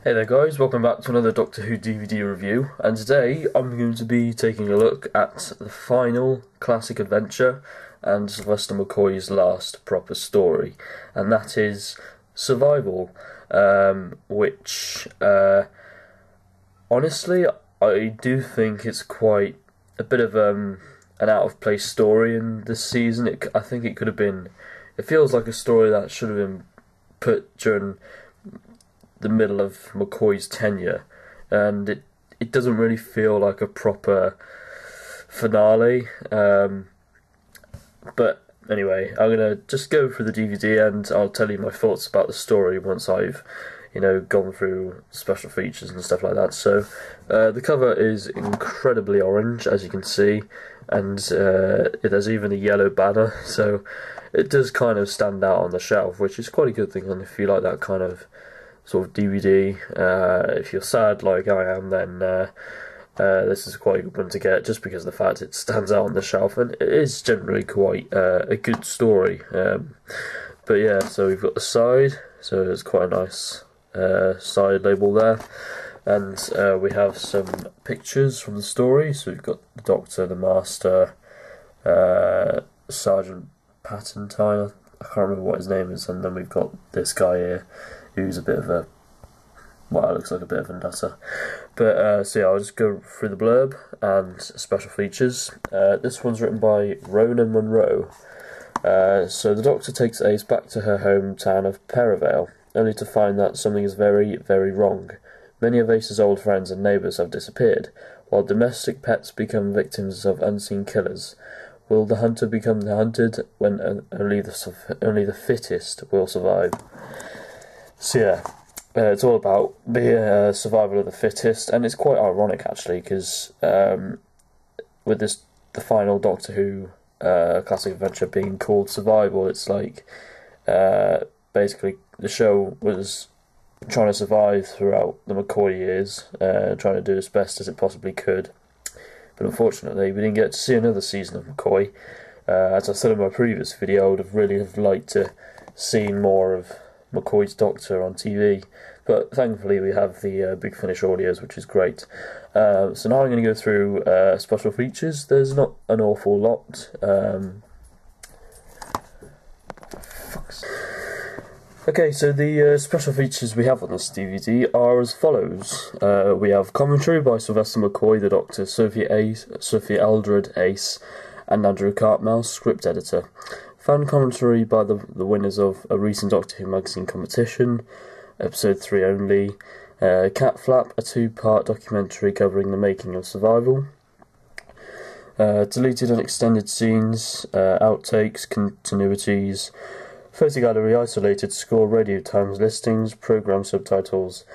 Hey there guys, welcome back to another Doctor Who DVD review, and today I'm going to be taking a look at the final classic adventure and Sylvester McCoy's last proper story, and that is Survival, which honestly I do think it's quite a bit of an out of place story in this season. I think it could have been, it feels like a story that should have been put during the middle of McCoy's tenure, and it doesn't really feel like a proper finale. But anyway, I'm gonna just go through the DVD and I'll tell you my thoughts about the story once I've gone through special features and stuff like that. So the cover is incredibly orange, as you can see, and there's even a yellow banner, so it does kind of stand out on the shelf, which is quite a good thing. And if you like that kind of sort of DVD, if you're sad like I am, then this is quite a good one to get, just because of the fact it stands out on the shelf, and it is generally quite a good story. But yeah, so we've got the side, so it's quite a nice side label there, and we have some pictures from the story. So we've got the Doctor, the Master, Sergeant Patentine, I can't remember what his name is, and then we've got this guy here who's a bit of a, well, looks like a bit of a nutter. But so yeah, I'll just go through the blurb and special features. This one's written by Rona Munro. So the Doctor takes Ace back to her hometown of Perivale, only to find that something is very, very wrong. Many of Ace's old friends and neighbours have disappeared, while domestic pets become victims of unseen killers. Will the hunter become the hunted when only the fittest will survive? So yeah, it's all about the survival of the fittest, and it's quite ironic actually, because with the final Doctor Who classic adventure being called Survival, it's like basically the show was trying to survive throughout the McCoy years, trying to do as best as it possibly could. But unfortunately, we didn't get to see another season of McCoy. As I said in my previous video, I would have really liked to seen more of McCoy's Doctor on TV, but thankfully we have the Big Finish audios, which is great. So now I'm going to go through special features. There's not an awful lot. Okay, so the special features we have on this DVD are as follows. We have commentary by Sylvester McCoy, the Doctor, Sophie Aldred, Ace, and Andrew Cartmel, script editor. Fan commentary by the winners of a recent Doctor Who magazine competition, episode 3 only. Cat Flap, a 2-part documentary covering the making of Survival. Deleted and extended scenes, outtakes, continuities, photo gallery, isolated score, radio times, listings, programme subtitles,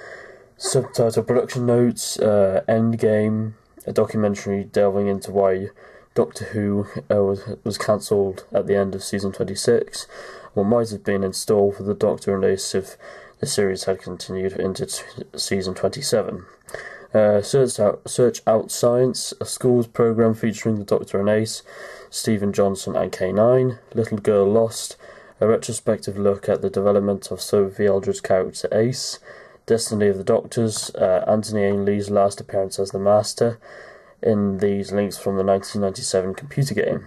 subtitle production notes, endgame, a documentary delving into why Doctor Who was cancelled at the end of season 26, what might have been in store for the Doctor and Ace if the series had continued into season 27. Search Out Science, a schools programme featuring the Doctor and Ace, Stephen Johnson and K9, Little Girl Lost, a retrospective look at the development of Sophie Aldred's character Ace, Destiny of the Doctors, Anthony Ainley's last appearance as the Master, in these links from the 1997 computer game.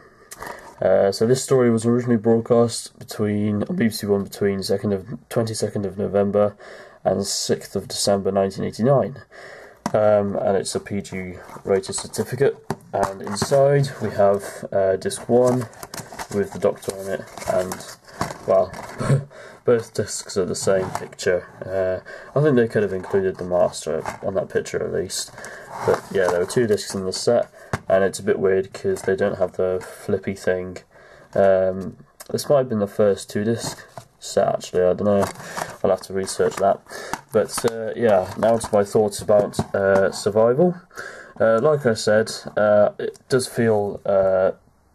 So this story was originally broadcast on BBC One between 22nd of November and 6th of December 1989. And it's a PG rated certificate, and inside we have disc 1 with the Doctor on it, and well, both discs are the same picture. I think they could have included the Master on that picture at least. But yeah, there are 2 discs in the set, and it's a bit weird because they don't have the flippy thing. This might have been the first 2-disc set actually, I don't know. I'll have to research that. But yeah, now to my thoughts about Survival. Like I said, it does feel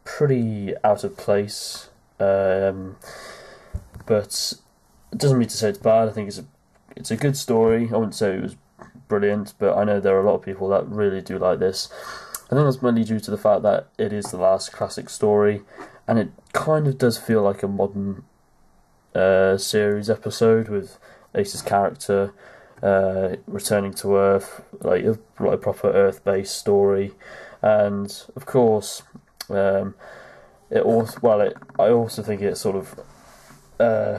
pretty out of place. But it doesn't mean to say it's bad. I think it's a good story. I wouldn't say it was brilliant, but I know there are a lot of people that really do like this. I think that's mainly due to the fact that it is the last classic story, and it kind of does feel like a modern series episode with Ace's character returning to Earth, like a proper Earth-based story, and of course, I also think it sort of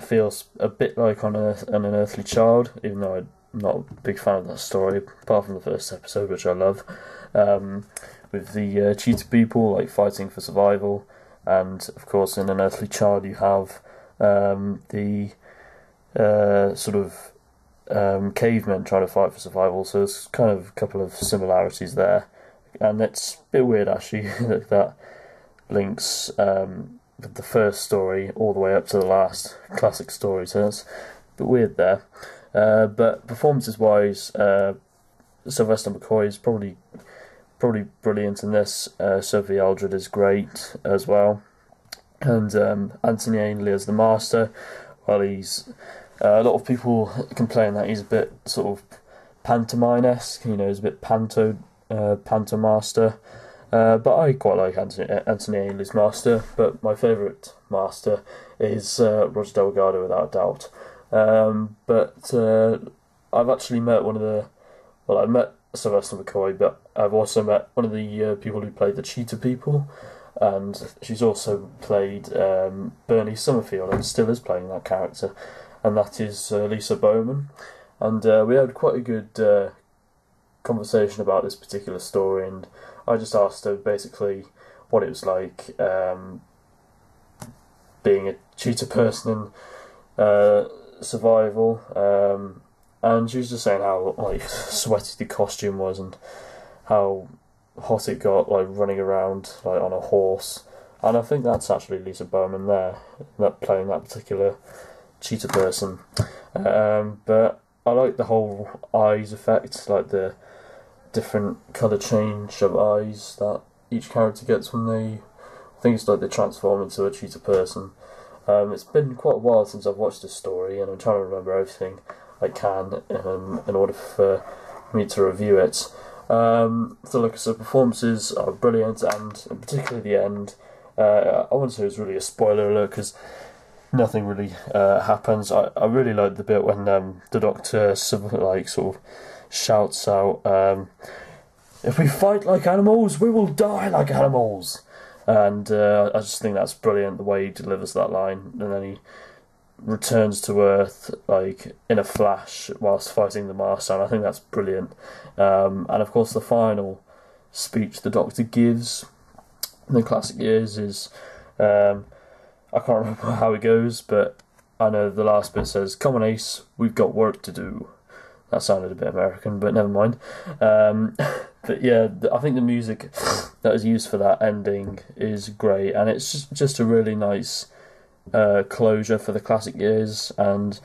feels a bit like on an Unearthly Child, even though I'm not a big fan of that story, apart from the first episode, which I love, with the cheetah people like fighting for survival, and of course in Unearthly Child you have the cavemen trying to fight for survival, so there's kind of a couple of similarities there, and it's a bit weird actually that links with the first story all the way up to the last classic story, so it's a bit weird there. But performances wise, Sylvester McCoy is probably brilliant in this. Sophie Aldred is great as well, and Anthony Ainley as the Master. Well, he's a lot of people complain that he's a bit sort of pantomime-esque, he's a bit pantomaster. But I quite like Anthony Ainley's Master, but my favourite Master is Roger Delgado, without a doubt. But I've actually met I've met Sylvester McCoy, but I've also met one of the people who played the cheetah people, and she's also played Bernie Summerfield, and still is playing that character, and that is Lisa Bowman. And we had quite a good conversation about this particular story, and I just asked her basically what it was like being a cheetah person in survival, and she was just saying how sweaty the costume was and how hot it got running around on a horse. And I think that's actually Lisa Bowman there, that playing that particular cheetah person. But I like the whole eyes effect, like the different colour change of eyes that each character gets when I think it's like they transform into a cheetah person. It's been quite a while since I've watched this story, and I'm trying to remember everything I can in order for me to review it. So like I said, performances are brilliant, and particularly the end. I wouldn't say it was really a spoiler alert, because nothing really happens. I really like the bit when the Doctor sort of shouts out, "If we fight like animals, we will die like animals." And I just think that's brilliant, the way he delivers that line, and then he returns to Earth in a flash whilst fighting the Master, and I think that's brilliant. And of course the final speech the Doctor gives in the classic years is, I can't remember how it goes, but I know the last bit says, "Come on, Ace, we've got work to do." That sounded a bit American, but never mind. But yeah, I think the music that is used for that ending is great, and it's just a really nice closure for the classic years. And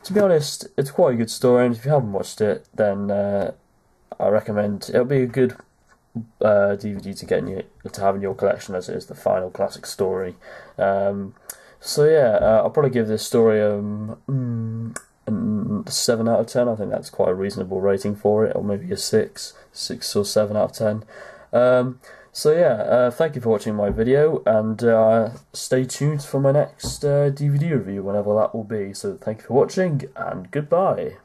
to be honest, it's quite a good story, and if you haven't watched it, then I recommend it'll be a good DVD to have in your collection, as it is the final classic story. So yeah, I'll probably give this story a 7 out of 10. I think that's quite a reasonable rating for it, or maybe a 6 or 7 out of 10. So yeah, thank you for watching my video, and stay tuned for my next DVD review, whenever that will be. So thank you for watching, and goodbye.